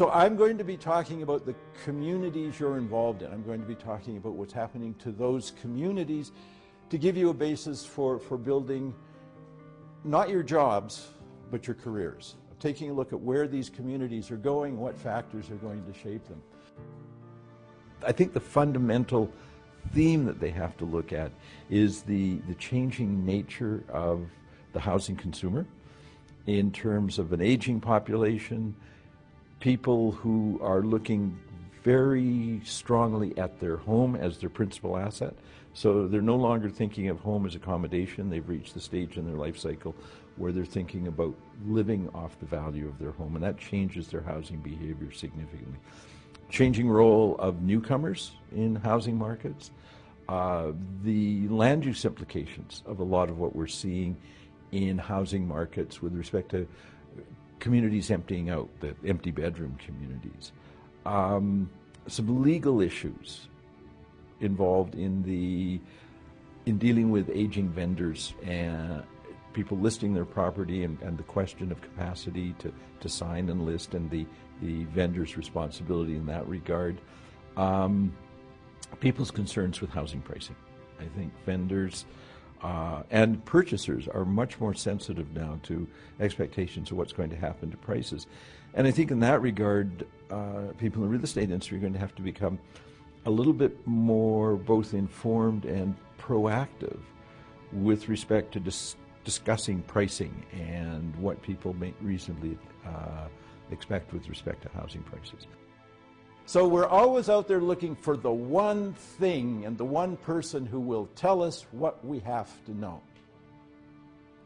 So I'm going to be talking about the communities you're involved in. I'm going to be talking about what's happening to those communities to give you a basis for building not your jobs, but your careers. Taking a look at where these communities are going, what factors are going to shape them. I think the fundamental theme that they have to look at is the changing nature of the housing consumer in terms of an aging population, people who are looking very strongly at their home as their principal asset. So they're no longer thinking of home as accommodation. They've reached the stage in their life cycle where they're thinking about living off the value of their home, and that changes their housing behavior significantly. Changing role of newcomers in housing markets, the land use implications of a lot of what we're seeing in housing markets with respect to communities emptying out, the empty bedroom communities. Some legal issues involved in dealing with aging vendors and people listing their property and the question of capacity to sign and list and the vendor's responsibility in that regard. People's concerns with housing pricing. I think vendors and purchasers are much more sensitive now to expectations of what's going to happen to prices. And I think in that regard, people in the real estate industry are going to have to become a little bit more both informed and proactive with respect to discussing pricing and what people may reasonably expect with respect to housing prices. So we're always out there looking for the one thing and the one person who will tell us what we have to know.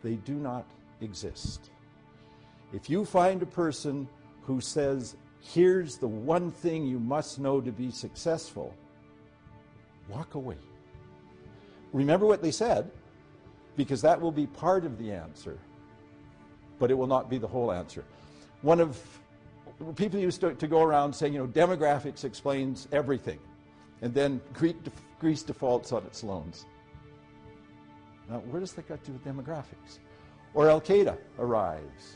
They do not exist. If you find a person who says, here's the one thing you must know to be successful, walk away. Remember what they said, because that will be part of the answer, but it will not be the whole answer. One of people used to go around saying, demographics explains everything, and then Greece defaults on its loans. Now, where does that got to do with demographics? Or Al-Qaeda arrives.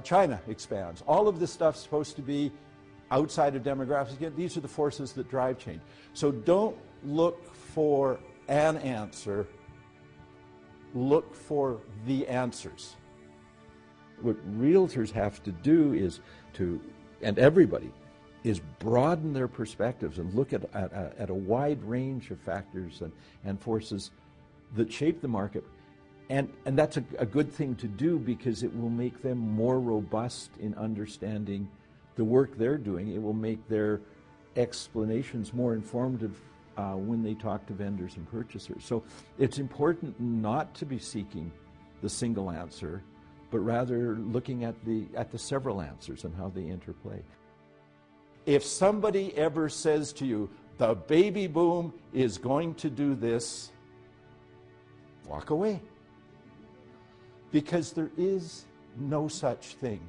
China expands. All of this stuff's supposed to be outside of demographics. Again, these are the forces that drive change. So don't look for an answer. Look for the answers. What realtors have to do is and everybody, is broaden their perspectives and look at a wide range of factors and forces that shape the market. And that's a good thing to do because it will make them more robust in understanding the work they're doing. It will make their explanations more informative when they talk to vendors and purchasers. So it's important not to be seeking the single answer, but rather looking at the several answers and how they interplay. If somebody ever says to you, the baby boom is going to do this, walk away. Because there is no such thing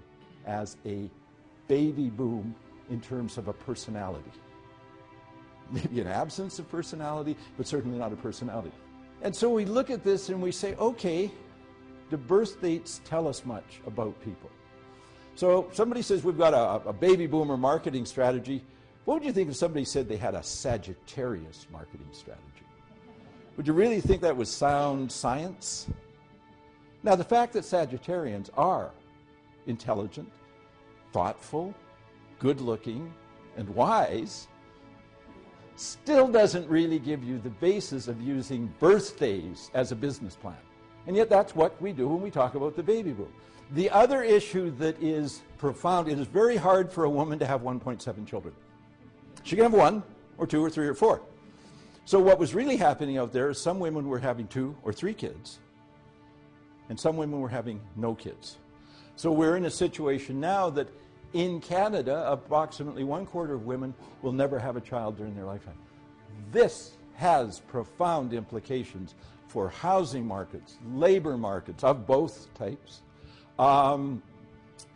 as a baby boom in terms of a personality. Maybe an absence of personality, but certainly not a personality. And so we look at this and we say, okay, do birth dates tell us much about people? So somebody says we've got a baby boomer marketing strategy. What would you think if somebody said they had a Sagittarius marketing strategy? Would you really think that was sound science? Now, the fact that Sagittarians are intelligent, thoughtful, good-looking, and wise still doesn't really give you the basis of using birthdays as a business plan. And yet that's what we do when we talk about the baby boom. The other issue that is profound, it is very hard for a woman to have 1.7 children. She can have 1 or 2 or 3 or 4. So what was really happening out there is some women were having 2 or 3 kids, and some women were having no kids. So we're in a situation now that in Canada, approximately 1/4 of women will never have a child during their lifetime. This has profound implications for housing markets, labor markets of both types.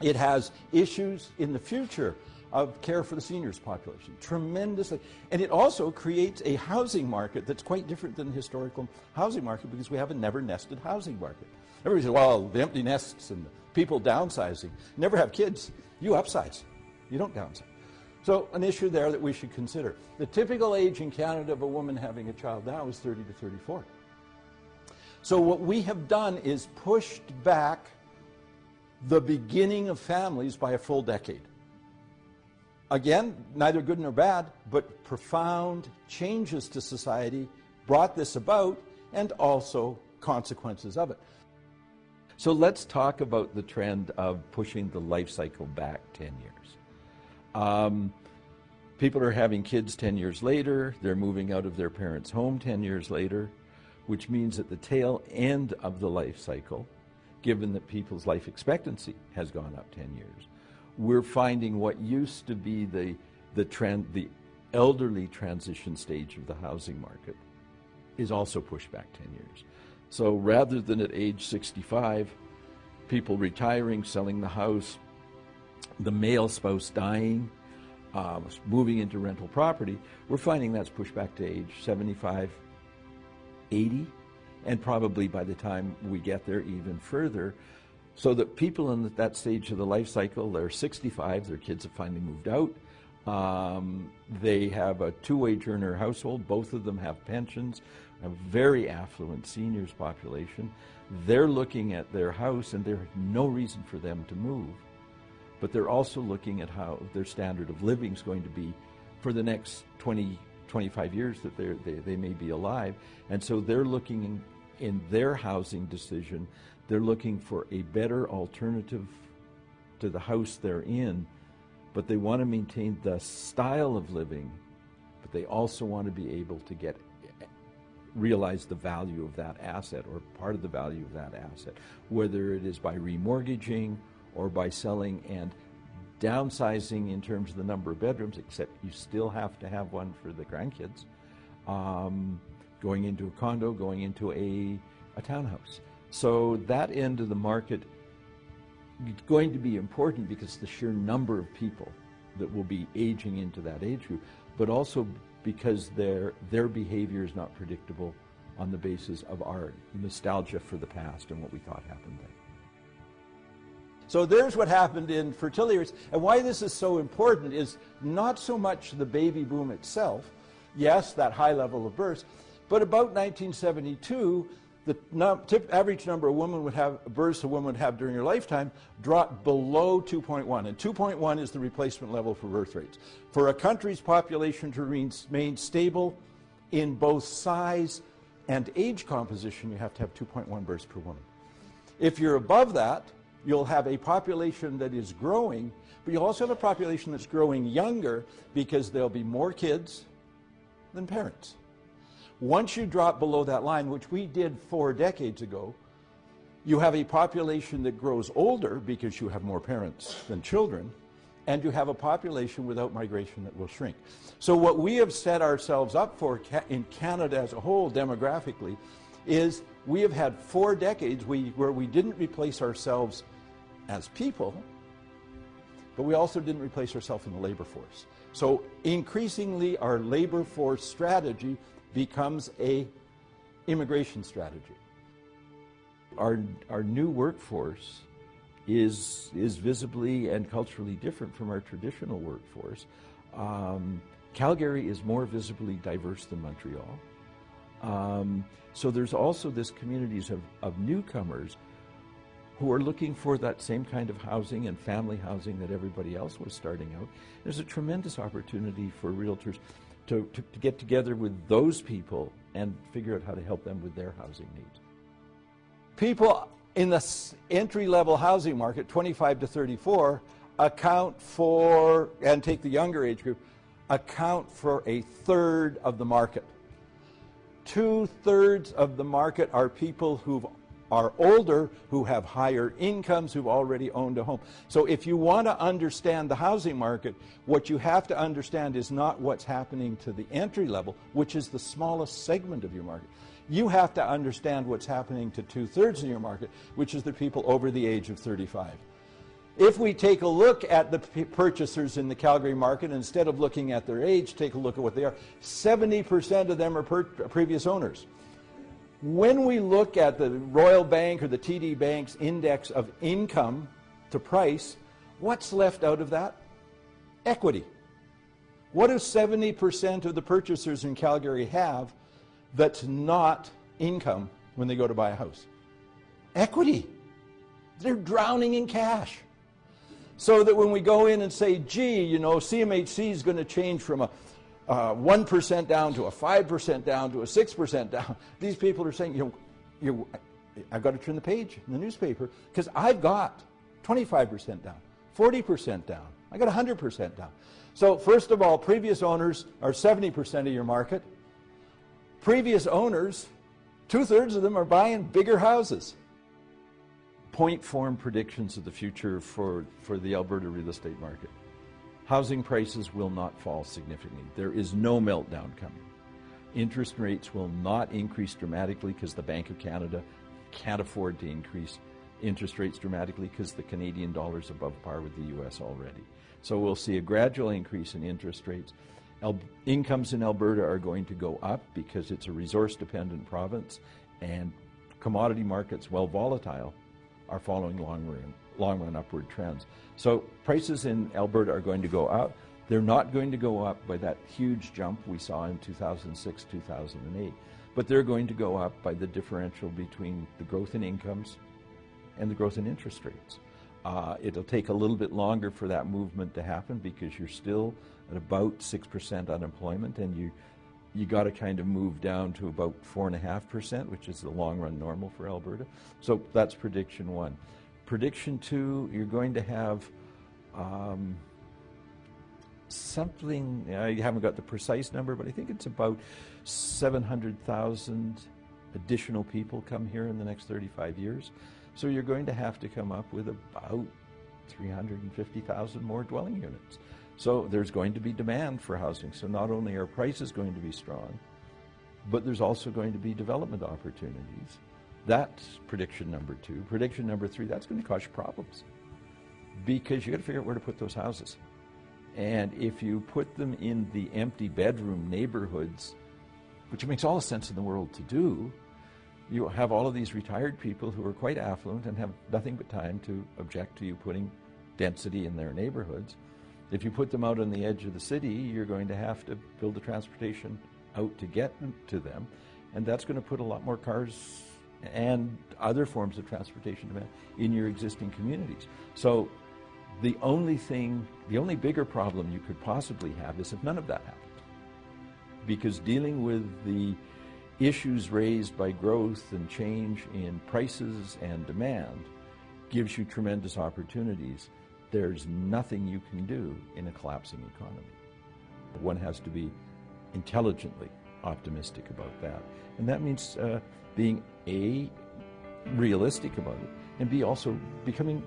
It has issues in the future of care for the seniors population, tremendously. And it also creates a housing market that's quite different than the historical housing market because we have a never-nested housing market. Everybody says, well, the empty nests and the people downsizing. Never have kids, you upsize. You don't downsize. So an issue there that we should consider. The typical age in Canada of a woman having a child now is 30 to 34. So what we have done is pushed back the beginning of families by a full decade. Again, neither good nor bad, but profound changes to society brought this about, and also consequences of it. So let's talk about the trend of pushing the life cycle back 10 years. People are having kids 10 years later. They're moving out of their parents' home 10 years later, which means at the tail end of the life cycle, given that people's life expectancy has gone up 10 years, we're finding what used to be the elderly transition stage of the housing market is also pushed back 10 years. So rather than at age 65, people retiring, selling the house, the male spouse dying, moving into rental property, we're finding that's pushed back to age 75, 80, and probably by the time we get there even further, so that people in that stage of the life cycle, they're 65, their kids have finally moved out, they have a two-wage earner household, both of them have pensions, a very affluent seniors population. They're looking at their house and there's no reason for them to move, but they're also looking at how their standard of living is going to be for the next 20, 25 years that they may be alive. And so they're looking in their housing decision, they're looking for a better alternative to the house they're in, but they want to maintain the style of living, but they also want to be able to realize the value of that asset, or part of the value of that asset, whether it is by remortgaging or by selling and downsizing in terms of the number of bedrooms, except you still have to have one for the grandkids, going into a condo, going into a townhouse. So that end of the market is going to be important because the sheer number of people that will be aging into that age group, but also because their behavior is not predictable on the basis of our nostalgia for the past and what we thought happened then. So there's what happened in fertility rates. And why this is so important is not so much the baby boom itself, yes, that high level of births, but about 1972, the average number of births a woman would have during her lifetime dropped below 2.1. And 2.1 is the replacement level for birth rates. For a country's population to remain stable in both size and age composition, you have to have 2.1 births per woman. If you're above that, you'll have a population that is growing, but you'll also have a population that's growing younger because there'll be more kids than parents. Once you drop below that line, which we did 4 decades ago, you have a population that grows older because you have more parents than children, and you have a population without migration that will shrink. So what we have set ourselves up for in Canada as a whole, demographically, is we have had 4 decades where we didn't replace ourselves as people, but we also didn't replace ourselves in the labor force. So increasingly our labor force strategy becomes a immigration strategy. Our new workforce is visibly and culturally different from our traditional workforce. Calgary is more visibly diverse than Montreal. So there's also this communities of newcomers who are looking for that same kind of housing and family housing that everybody else was starting out. There's a tremendous opportunity for realtors to get together with those people and figure out how to help them with their housing needs. People in the entry-level housing market, 25 to 34, account for, and take the younger age group, account for 1/3 of the market. 2/3 of the market are people who are older, who have higher incomes, who've already owned a home. So if you want to understand the housing market, what you have to understand is not what's happening to the entry level, which is the smallest segment of your market. You have to understand what's happening to 2/3 of your market, which is the people over the age of 35. If we take a look at the purchasers in the Calgary market, instead of looking at their age, take a look at what they are. 70% of them are previous owners. When we look at the Royal Bank or the TD Bank's index of income to price, what's left out of that? Equity. What do 70% of the purchasers in Calgary have that's not income when they go to buy a house? Equity. They're drowning in cash. So that when we go in and say, gee, you know, CMHC is going to change from a 1% down to a 5% down to a 6% down, these people are saying, I've got to turn the page in the newspaper because I've got 25% down, 40% down, I got 100% down. So first of all, previous owners are 70% of your market. Previous owners, 2/3 of them are buying bigger houses. Point form predictions of the future for the Alberta real estate market. Housing prices will not fall significantly. There is no meltdown coming. Interest rates will not increase dramatically because the Bank of Canada can't afford to increase interest rates dramatically because the Canadian dollar is above par with the US already. So we'll see a gradual increase in interest rates. Incomes in Alberta are going to go up because it's a resource-dependent province, and commodity markets, while volatile, are following long-run upward trends. So prices in Alberta are going to go up. They're not going to go up by that huge jump we saw in 2006, 2008, but they're going to go up by the differential between the growth in incomes and the growth in interest rates. It'll take a little bit longer for that movement to happen because you're still at about 6% unemployment, and you got to kind of move down to about 4.5%, which is the long-run normal for Alberta. So that's prediction one. Prediction two, you're going to have something, I haven't got the precise number, but I think it's about 700,000 additional people come here in the next 35 years. So you're going to have to come up with about 350,000 more dwelling units. So there's going to be demand for housing. So not only are prices going to be strong, but there's also going to be development opportunities. That's prediction number two. Prediction number three, that's going to cause you problems because you got to figure out where to put those houses. And if you put them in the empty bedroom neighborhoods, which makes all the sense in the world to do, you have all of these retired people who are quite affluent and have nothing but time to object to you putting density in their neighborhoods. If you put them out on the edge of the city, you're going to have to build the transportation out to get to them, and that's going to put a lot more cars and other forms of transportation demand in your existing communities. So the only bigger problem you could possibly have is if none of that happened. Because dealing with the issues raised by growth and change in prices and demand gives you tremendous opportunities. There's nothing you can do in a collapsing economy. One has to be intelligently optimistic about that. And that means being A, realistic about it, and B, also becoming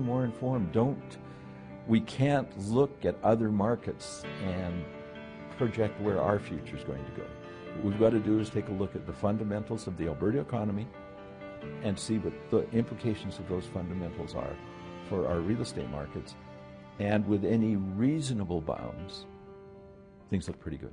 more informed. We can't look at other markets and project where our future is going to go. What we've got to do is take a look at the fundamentals of the Alberta economy and see what the implications of those fundamentals are for our real estate markets. And with any reasonable bounds, things look pretty good.